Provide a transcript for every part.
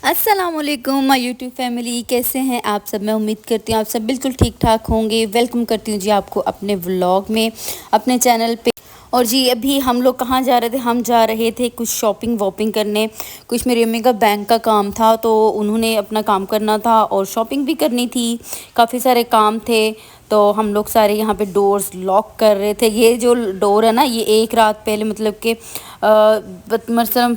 السلام علیکم مائی YouTube family, کیسے ہیں آپ سب؟ میں امید کرتی ہوں آپ سب بالکل ٹھیک ٹھاک ہوں گے۔ ویلکم کرتی ہوں جی آپ کو اپنے ولاگ میں، اپنے چینل پہ۔ اور جی ابھی ہم لوگ کہاں جا رہے تھے؟ ہم جا رہے تھے کچھ شاپنگ واپنگ کرنے، کچھ میری امی کا بینک کا کام تھا تو انہوں نے اپنا کام کرنا تھا اور شاپنگ بھی کرنی تھی، کافی سارے کام تھے تو ہم لوگ سارے یہاں پہ ڈورز لاک کر رہے تھے۔ یہ جو ڈور ہے نا، یہ ایک رات پہلے مطلب کہ مثلاً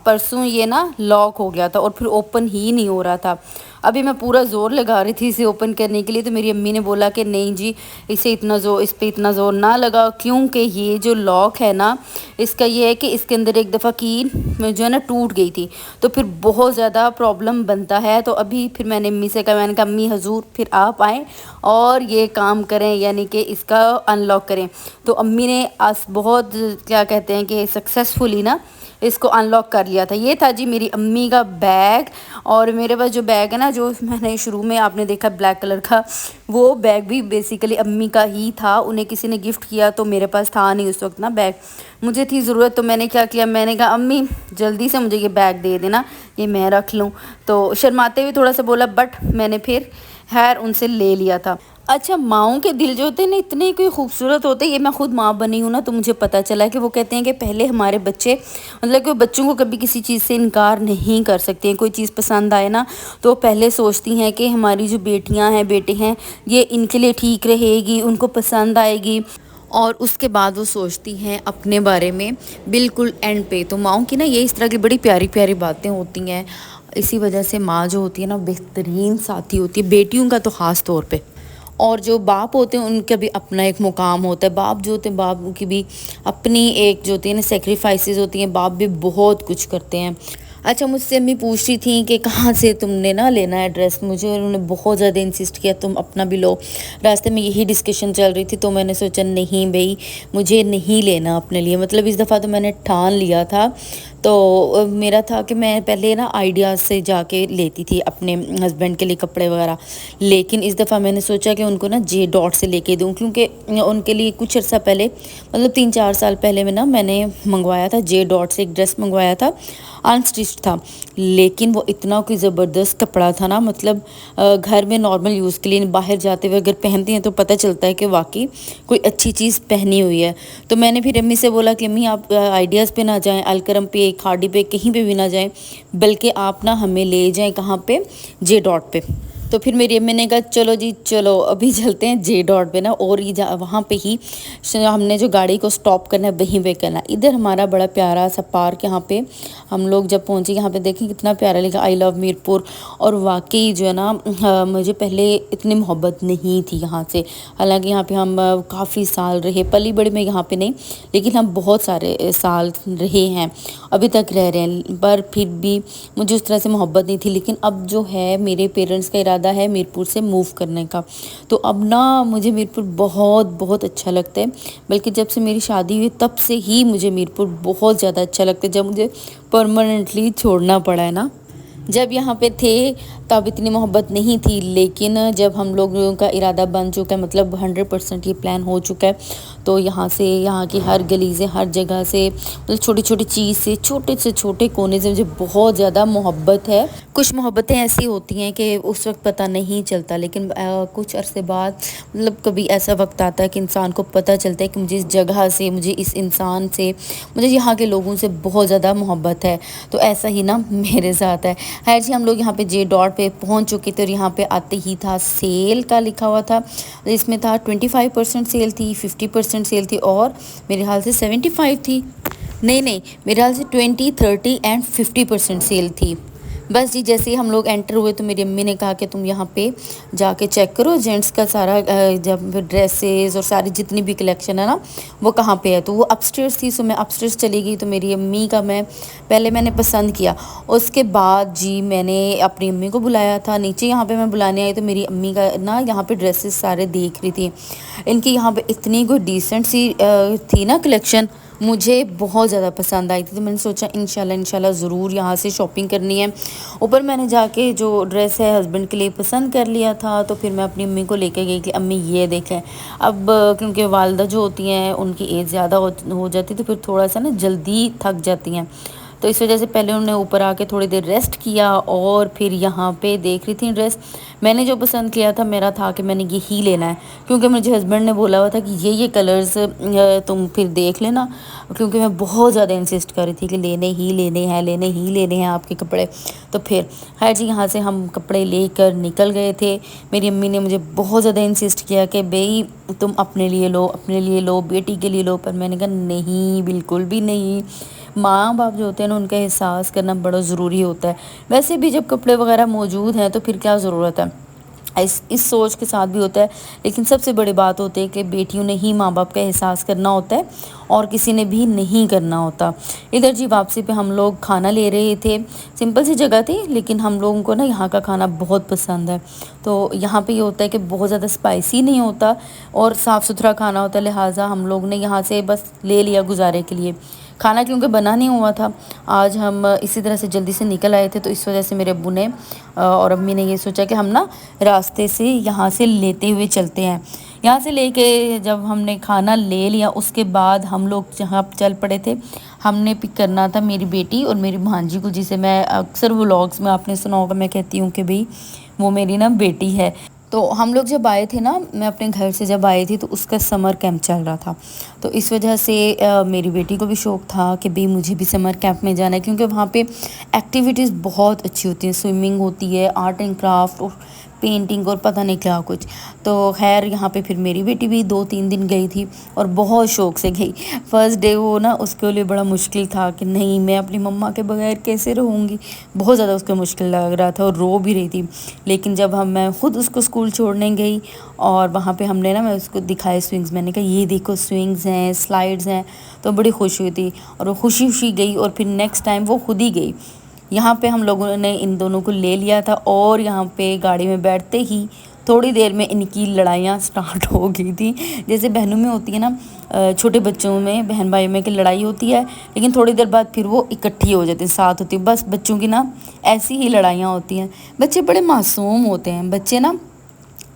پرسوں یہ نا لاک ہو گیا تھا اور پھر اوپن ہی نہیں ہو رہا تھا۔ ابھی میں پورا زور لگا رہی تھی اسے اوپن کرنے کے لیے تو میری امی نے بولا کہ نہیں جی اس پہ اتنا زور نہ لگا، کیونکہ یہ جو لاک ہے نا، اس کا یہ ہے کہ اس کے اندر ایک دفعہ کی جو ہے نا ٹوٹ گئی تھی تو پھر بہت زیادہ پرابلم بنتا ہے۔ تو ابھی پھر میں نے امی سے کہا، میں نے کہا امی حضور پھر آپ آئیں اور یہ کام کریں، یعنی کہ اس کا ان لاک کریں۔ تو امی نے بہت کیا کہتے ہیں کہ سکسیسفلی نا اس کو ان لاک کر لیا تھا۔ یہ تھا جی میری امی کا بیگ، اور میرے پاس جو بیگ ہے نا، جو میں نے شروع میں آپ نے دیکھا بلیک کلر کا، وہ بیگ بھی بیسیکلی امی کا ہی تھا۔ انہیں کسی نے گفٹ کیا تو میرے پاس تھا نہیں اس وقت نا بیگ، مجھے تھی ضرورت تو میں نے کیا کیا، میں نے کہا امی جلدی سے مجھے یہ بیگ دے دینا، یہ میں رکھ لوں۔ تو شرماتے ہوئے تھوڑا سا بولا، بٹ میں نے پھر خیر ان سے لے لیا تھا۔ اچھا، ماؤں کے دل جو ہوتے ہیں نا اتنے کوئی خوبصورت ہوتے ہیں، یہ میں خود ماں بنی ہوں نا تو مجھے پتہ چلا کہ وہ کہتے ہیں کہ پہلے ہمارے بچے مطلب کہ بچوں کو کبھی کسی چیز سے انکار نہیں کر سکتے ہیں۔ کوئی چیز پسند آئے نا تو وہ پہلے سوچتی ہیں کہ ہماری جو بیٹیاں ہیں بیٹے ہیں یہ ان کے لیے ٹھیک رہے گی، ان کو پسند آئے گی، اور اس کے بعد وہ سوچتی ہیں اپنے بارے میں بالکل اینڈ پہ۔ تو ماؤں کی نا یہ اس طرح کی بڑی پیاری پیاری باتیں ہوتی ہیں، اسی وجہ سے ماں جو ہوتی ہے نا بہترین ساتھی ہوتی ہے، بیٹیوں کا تو خاص طور پہ۔ اور جو باپ ہوتے ہیں ان کا بھی اپنا ایک مقام ہوتا ہے، باپ جو ہوتے ہیں باپ کی بھی اپنی ایک جو ہوتی ہے نا سیکریفائسز ہوتی ہیں، باپ بھی بہت کچھ کرتے ہیں۔ اچھا، مجھ سے امی پوچھ رہی تھیں کہ کہاں سے تم نے نا لینا ہے ڈریس، مجھے انہوں نے بہت زیادہ انسسٹ کیا تم اپنا بھی لو۔ راستے میں یہی ڈسکشن چل رہی تھی تو میں نے سوچا نہیں بھئی مجھے نہیں لینا اپنے لیے، مطلب اس دفعہ تو میں نے ٹھان لیا تھا۔ تو میرا تھا کہ میں پہلے نا آئیڈیاز سے جا کے لیتی تھی اپنے ہسبینڈ کے لیے کپڑے وغیرہ، لیکن اس دفعہ میں نے سوچا کہ ان کو نا جے ڈاٹ سے لے کے دوں، کیونکہ ان کے لیے کچھ عرصہ پہلے مطلب 3-4 سال پہلے میں نے منگوایا تھا جے ڈاٹ سے ایک ڈریس منگوایا تھا، انسٹچ تھا، لیکن وہ اتنا کوئی زبردست کپڑا تھا نا، مطلب گھر میں نارمل یوز کے لیے باہر جاتے ہوئے اگر پہنتی ہیں تو پتہ چلتا ہے کہ واقعی کوئی اچھی چیز پہنی ہوئی ہے۔ تو میں نے پھر امی سے بولا کہ امی آپ آئیڈیاز پہ نہ جائیں، الکرم پہ، کھاڑی پہ، کہیں پہ بھی نہ جائیں، بلکہ آپ نا ہمیں لے جائیں کہاں پہ، جے ڈاٹ پہ۔ تو پھر میری امی نے کہا چلو جی چلو ابھی چلتے ہیں جے ڈاٹ پہ نا، اور وہاں پہ ہی ہم نے جو گاڑی کو سٹاپ کرنا ہے وہیں پہ کرنا ہے۔ ادھر ہمارا بڑا پیارا سا پارک، یہاں پہ ہم لوگ جب پہنچے یہاں پہ دیکھیں کتنا پیارا لکھا آئی لو میرپور، اور واقعی جو ہے نا مجھے پہلے اتنی محبت نہیں تھی یہاں سے، حالانکہ یہاں پہ ہم کافی سال رہے، پلی بڑی میں یہاں پہ نہیں لیکن ہم بہت سارے سال رہے ہیں، ابھی تک رہ رہے ہیں، پر پھر بھی مجھے اس طرح سے محبت نہیں تھی۔ لیکن اب جو ہے میرے پیرنٹس کا ارادہ ہے میرپور سے موو کرنے کا، تو اب نا مجھے میرپور بہت بہت اچھا لگتا ہے، بلکہ جب سے میری شادی ہوئی تب سے ہی مجھے میرپور بہت زیادہ اچھا لگتا ہے، جب مجھے پرماننٹلی چھوڑنا پڑا ہے نا۔ جب یہاں پہ تھے تب اتنی محبت نہیں تھی، لیکن جب ہم لوگوں کا ارادہ بن چکا ہے، مطلب 100% یہ پلان ہو چکا ہے، تو یہاں سے یہاں کی ہر گلی سے، ہر جگہ سے، مطلب چھوٹی چھوٹی چیز سے، چھوٹے سے چھوٹے کونے سے مجھے بہت زیادہ محبت ہے۔ کچھ محبتیں ایسی ہوتی ہیں کہ اس وقت پتہ نہیں چلتا، لیکن کچھ عرصے بعد مطلب کبھی ایسا وقت آتا ہے کہ انسان کو پتہ چلتا ہے کہ مجھے اس جگہ سے، مجھے اس انسان سے، مجھے یہاں کے لوگوں سے بہت زیادہ محبت ہے۔ تو ایسا ہی نا میرے ساتھ ہے۔ خیر جی، ہم لوگ یہاں پہ جے ڈاٹ پہ پہنچ چکے تھے، اور یہاں پہ آتے ہی تھا سیل کا لکھا ہوا تھا، اس میں تھا 25% سیل تھی، 50% سیل تھی، اور میرے حال سے 75 تھی، نہیں میرے حال سے 20، 30 اینڈ 50% سیل تھی۔ بس جی جیسے ہی ہم لوگ انٹر ہوئے تو میری امی نے کہا کہ تم یہاں پہ جا کے چیک کرو جینٹس کا سارا جب ڈریسز اور ساری جتنی بھی کلیکشن ہے نا وہ کہاں پہ ہے۔ تو وہ اپسٹیئرس تھی، سو میں اپسٹیئرس چلی گئی، تو میری امی کا پہلے میں نے پسند کیا، اس کے بعد جی میں نے اپنی امی کو بلایا تھا نیچے، یہاں پہ میں بلانے آئی تو میری امی کا نا یہاں پہ ڈریسز سارے دیکھ رہی تھی، ان کی یہاں پہ اتنی کوئی ڈیسنٹ سی تھی نا کلیکشن، مجھے بہت زیادہ پسند آئی تھی، تو میں نے سوچا انشاءاللہ ضرور یہاں سے شاپنگ کرنی ہے۔ اوپر میں نے جا کے جو ڈریس ہے ہسبینڈ کے لیے پسند کر لیا تھا، تو پھر میں اپنی امی کو لے کے گئی کہ امی یہ دیکھیں، اب کیونکہ والدہ جو ہوتی ہیں ان کی ایج زیادہ ہو جاتی ہے تو پھر تھوڑا سا نا جلدی تھک جاتی ہیں، تو اس وجہ سے پہلے انہوں نے اوپر آ کے تھوڑی دیر ریسٹ کیا اور پھر یہاں پہ دیکھ رہی تھیں ڈریس. میں نے جو پسند کیا تھا میرا تھا کہ میں نے یہی لینا ہے، کیونکہ مجھے ہسبینڈ نے بولا ہوا تھا کہ یہ کلرز تم پھر دیکھ لینا، کیونکہ میں بہت زیادہ انسسٹ کر رہی تھی کہ لینے ہی لینے ہیں آپ کے کپڑے. تو پھر خیر جی یہاں سے ہم کپڑے لے کر نکل گئے تھے. میری امی نے مجھے بہت زیادہ انسسٹ کیا کہ بھئی تم اپنے لیے لو، بیٹی کے لیے لو، پر میں نے کہا نہیں، بالکل بھی نہیں. ماں باپ جو ہوتے ہیں نا ان کا احساس کرنا بڑا ضروری ہوتا ہے. ویسے بھی جب کپڑے وغیرہ موجود ہیں تو پھر کیا ضرورت ہے، اس سوچ کے ساتھ بھی ہوتا ہے. لیکن سب سے بڑی بات ہوتی ہے کہ بیٹیوں نے ہی ماں باپ کا احساس کرنا ہوتا ہے اور کسی نے بھی نہیں کرنا ہوتا. ادھر جی واپسی پہ ہم لوگ کھانا لے رہے تھے. سمپل سی جگہ تھی لیکن ہم لوگوں کو نا یہاں کا کھانا بہت پسند ہے. تو یہاں پہ یہ ہوتا ہے کہ بہت زیادہ اسپائسی نہیں ہوتا اور صاف ستھرا کھانا ہوتا ہے، لہٰذا ہم لوگ نے یہاں سے بس لے لیا گزارے کے لیے. کھانا کیونکہ بنا نہیں ہوا تھا، آج ہم اسی طرح سے جلدی سے نکل آئے تھے، تو اس وجہ سے میرے ابو نے اور امی نے یہ سوچا کہ ہم نا راستے سے یہاں سے لیتے ہوئے چلتے ہیں. یہاں سے لے کے جب ہم نے کھانا لے لیا اس کے بعد ہم لوگ جہاں چل پڑے تھے، ہم نے پک کرنا تھا میری بیٹی اور میری بھانجی کو، جسے میں اکثر ولاگس میں آپ نے سنا ہوگا میں کہتی ہوں کہ بھئی وہ میری نا بیٹی ہے. تو ہم لوگ جب آئے تھے نا، میں اپنے گھر سے جب آئی تھی تو اس کا سمر کیمپ چل رہا تھا. تو اس وجہ سے میری بیٹی کو بھی شوق تھا کہ بھئی مجھے بھی سمر کیمپ میں جانا ہے، کیونکہ وہاں پہ ایکٹیویٹیز بہت اچھی ہوتی ہیں. سوئمنگ ہوتی ہے، آرٹ اینڈ کرافٹ اور پینٹنگ اور پتہ نہیں کیا کچھ. تو خیر یہاں پہ پھر میری بیٹی بھی 2-3 دن گئی تھی اور بہت شوق سے گئی. فرسٹ ڈے وہ نا اس کے لیے بڑا مشکل تھا کہ نہیں میں اپنی مما کے بغیر کیسے رہوں گی، بہت زیادہ اس کو مشکل لگ رہا تھا اور رو بھی رہی تھی. لیکن جب میں خود اس کو اسکول چھوڑنے گئی اور وہاں پہ ہم نے نا، میں اس کو دکھائے سوئنگز، میں نے کہا یہ دیکھو سوئنگز ہیں، سلائڈز ہیں، تو بڑی خوش ہوئی تھی اور وہ خوشی گئی. اور پھر نیکسٹ ٹائم وہ خود ہی گئی. یہاں پہ ہم لوگوں نے ان دونوں کو لے لیا تھا اور یہاں پہ گاڑی میں بیٹھتے ہی تھوڑی دیر میں ان کی لڑائیاں سٹارٹ ہو گئی تھیں. جیسے بہنوں میں ہوتی ہے نا، چھوٹے بچوں میں بہن بھائیوں میں کہ لڑائی ہوتی ہے لیکن تھوڑی دیر بعد پھر وہ اکٹھی ہو جاتی ہیں، ساتھ ہوتی ہیں. بس بچوں کی نا ایسی ہی لڑائیاں ہوتی ہیں. بچے بڑے معصوم ہوتے ہیں، بچے نا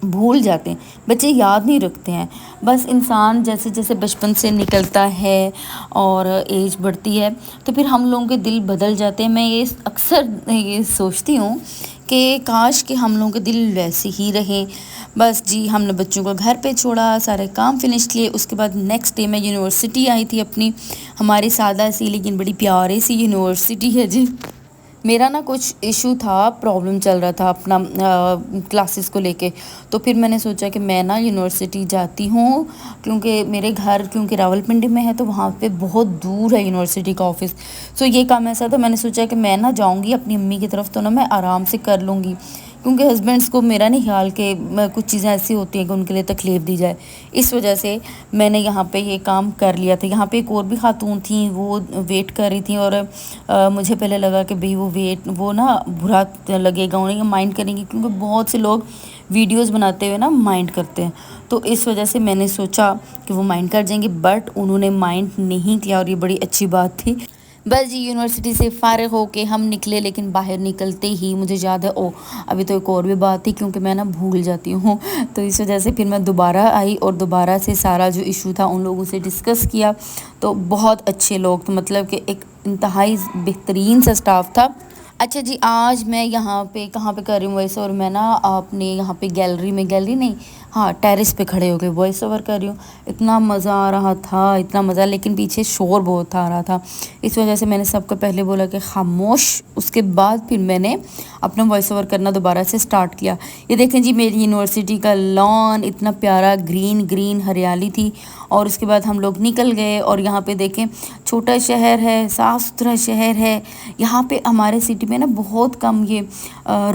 بھول جاتے ہیں، بچے یاد نہیں رکھتے ہیں. بس انسان جیسے جیسے بچپن سے نکلتا ہے اور ایج بڑھتی ہے تو پھر ہم لوگوں کے دل بدل جاتے ہیں. میں یہ اکثر یہ سوچتی ہوں کہ کاش کہ ہم لوگوں کے دل ویسے ہی رہیں. بس جی ہم نے بچوں کو گھر پہ چھوڑا، سارے کام فنش کیے. اس کے بعد نیکسٹ ڈے میں یونیورسٹی آئی تھی اپنی، ہماری سادہ سی لیکن بڑی پیاری سی یونیورسٹی ہے جی. میرا نا کچھ ایشو تھا، پرابلم چل رہا تھا اپنا کلاسز کو لے کے. تو پھر میں نے سوچا کہ میں نا یونیورسٹی جاتی ہوں، کیونکہ میرے گھر راولپنڈی میں ہے تو وہاں پہ بہت دور ہے یونیورسٹی کا آفس. سو یہ کام ایسا تھا، میں نے سوچا کہ میں نا جاؤں گی اپنی امی کی طرف تو نا میں آرام سے کر لوں گی، کیونکہ ہسبینڈس کو میرا نہیں خیال کہ کچھ چیزیں ایسی ہوتی ہیں کہ ان کے لیے تکلیف دی جائے. اس وجہ سے میں نے یہاں پہ یہ کام کر لیا تھا. یہاں پہ ایک اور بھی خاتون تھیں، وہ ویٹ کر رہی تھیں اور مجھے پہلے لگا کہ بھئی وہ نا برا لگے گا انہیں، مائنڈ کریں گے، کیونکہ بہت سے لوگ ویڈیوز بناتے ہوئے نا مائنڈ کرتے ہیں. تو اس وجہ سے میں نے سوچا کہ وہ مائنڈ کر جائیں گے، بٹ انہوں نے مائنڈ نہیں کیا اور یہ بڑی اچھی بات تھی. بس جی یونیورسٹی سے فارغ ہو کے ہم نکلے، لیکن باہر نکلتے ہی مجھے یاد ہے ابھی تو ایک اور بھی بات تھی، کیونکہ میں نا بھول جاتی ہوں. تو اس وجہ سے پھر میں دوبارہ آئی اور دوبارہ سے سارا جو ایشو تھا ان لوگوں سے ڈسکس کیا. تو بہت اچھے لوگ، مطلب کہ ایک انتہائی بہترین سا اسٹاف تھا. اچھا جی آج میں یہاں پہ کہاں پہ کر رہی ہوں وائس اوور، میں نا اپنے یہاں پہ گیلری نہیں ہاں ٹیرس پہ کھڑے ہو کے وائس اوور کر رہی ہوں. اتنا مزہ آ رہا تھا، اتنا مزہ، لیکن پیچھے شور بہت آ رہا تھا. اس وجہ سے میں نے سب کو پہلے بولا کہ خاموش. اس کے بعد پھر میں نے اپنا وائس اوور کرنا دوبارہ سے سٹارٹ کیا. یہ دیکھیں جی میری یونیورسٹی کا لان اتنا پیارا گرین ہریالی تھی. اور اس کے بعد ہم لوگ نکل گئے اور یہاں پہ دیکھیں چھوٹا شہر ہے، صاف ستھرا شہر ہے. یہاں پہ ہمارے سٹی میں نا بہت کم یہ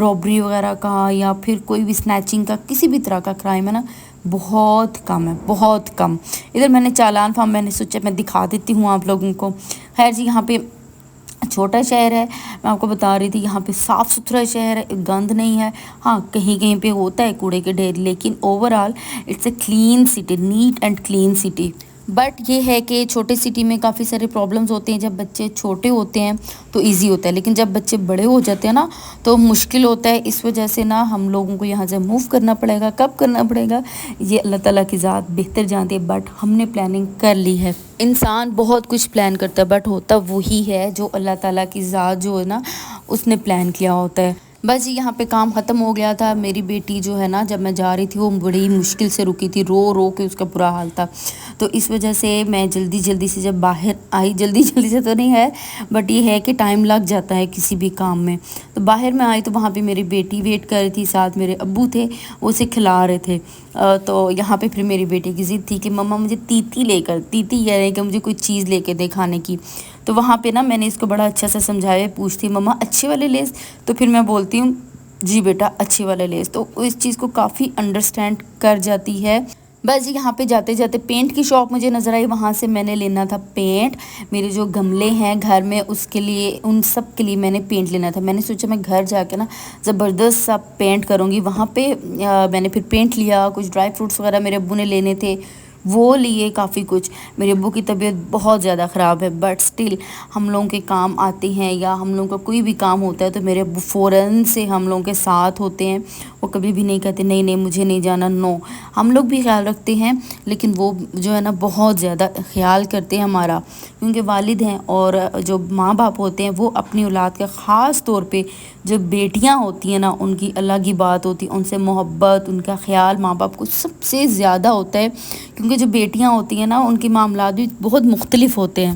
رابری وغیرہ کا یا پھر کوئی بھی سنیچنگ کا کسی بھی طرح کا کرائم ہے نا، بہت کم ہے، بہت کم. ادھر میں نے چالان فارم میں نے سوچا میں دکھا دیتی ہوں آپ لوگوں کو. خیر جی یہاں پہ چھوٹا شہر ہے، میں آپ کو بتا رہی تھی یہاں پہ صاف ستھرا شہر ہے، گند نہیں ہے. ہاں کہیں کہیں پہ ہوتا ہے کوڑے کے ڈھیر، لیکن overall it's a clean city, neat and clean city. But یہ ہے کہ چھوٹے سٹی میں کافی سارے پرابلمز ہوتے ہیں. جب بچے چھوٹے ہوتے ہیں تو ایزی ہوتا ہے، لیکن جب بچے بڑے ہو جاتے ہیں نا تو مشکل ہوتا ہے. اس وجہ سے نا ہم لوگوں کو یہاں سے موو کرنا پڑے گا. کب کرنا پڑے گا یہ اللہ تعالیٰ کی ذات بہتر جانتے ہیں، بٹ ہم نے پلاننگ کر لی ہے. انسان بہت کچھ پلان کرتا ہے بٹ ہوتا وہی ہے جو اللہ تعالیٰ کی ذات جو ہے نا اس نے پلان کیا ہوتا ہے. بس یہاں پہ کام ختم ہو گیا تھا. میری بیٹی جو ہے نا جب میں جا رہی تھی وہ بڑی مشکل سے رکی تھی، رو رو کے اس کا برا حال تھا. تو اس وجہ سے میں جلدی سے جب باہر آئی، جلدی سے تو نہیں ہے بٹ یہ ہے کہ ٹائم لگ جاتا ہے کسی بھی کام میں. تو باہر میں آئی تو وہاں پہ میری بیٹی ویٹ کر رہی تھی، ساتھ میرے ابو تھے وہ اسے کھلا رہے تھے. تو یہاں پہ پھر میری بیٹی کی ضد تھی کہ مما مجھے تیتی یعنی کہ مجھے کوئی چیز لے کے دے کھانے کی. تو وہاں پہ نا میں نے اس کو بڑا اچھا سے سمجھایا، پوچھتی مما اچھے والے لیز، تو پھر میں بولتی ہوں جی بیٹا اچھے والے لیز. تو اس چیز کو کافی انڈرسٹینڈ کر جاتی ہے. بس یہاں پہ جاتے جاتے پینٹ کی شاپ مجھے نظر آئی، وہاں سے میں نے لینا تھا پینٹ. میرے جو گملے ہیں گھر میں اس کے لیے، ان سب کے لیے میں نے پینٹ لینا تھا. میں نے سوچا میں گھر جا کے نا زبردست سا پینٹ کروں گی. وہاں پہ میں نے پھر پینٹ لیا، کچھ ڈرائی فروٹس وغیرہ میرے ابو نے لینے تھے وہ لیے کافی کچھ. میرے ابو کی طبیعت بہت زیادہ خراب ہے بٹ سٹل ہم لوگوں کے کام آتے ہیں یا ہم لوگوں کا کوئی بھی کام ہوتا ہے تو میرے ابو فوراً سے ہم لوگوں کے ساتھ ہوتے ہیں. وہ کبھی بھی نہیں کہتے نہیں مجھے نہیں جانا، نو. ہم لوگ بھی خیال رکھتے ہیں لیکن وہ جو ہے نا بہت زیادہ خیال کرتے ہیں ہمارا، کیونکہ والد ہیں اور جو ماں باپ ہوتے ہیں وہ اپنی اولاد کا، خاص طور پہ جو بیٹیاں ہوتی ہیں نا ان کی الگ ہی بات ہوتی ہے. ان سے محبت، ان کا خیال ماں باپ کو سب سے زیادہ ہوتا ہے، کیونکہ جو بیٹیاں ہوتی ہیں نا ان کے معاملات بھی بہت مختلف ہوتے ہیں.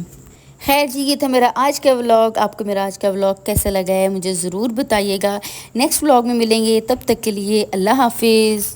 خیر جی، یہ تھا میرا آج کا ولاگ. آپ کو میرا آج کا ولاگ کیسا لگا ہے مجھے ضرور بتائیے گا. نیکسٹ ولاگ میں ملیں گے، تب تک کے لیے اللہ حافظ.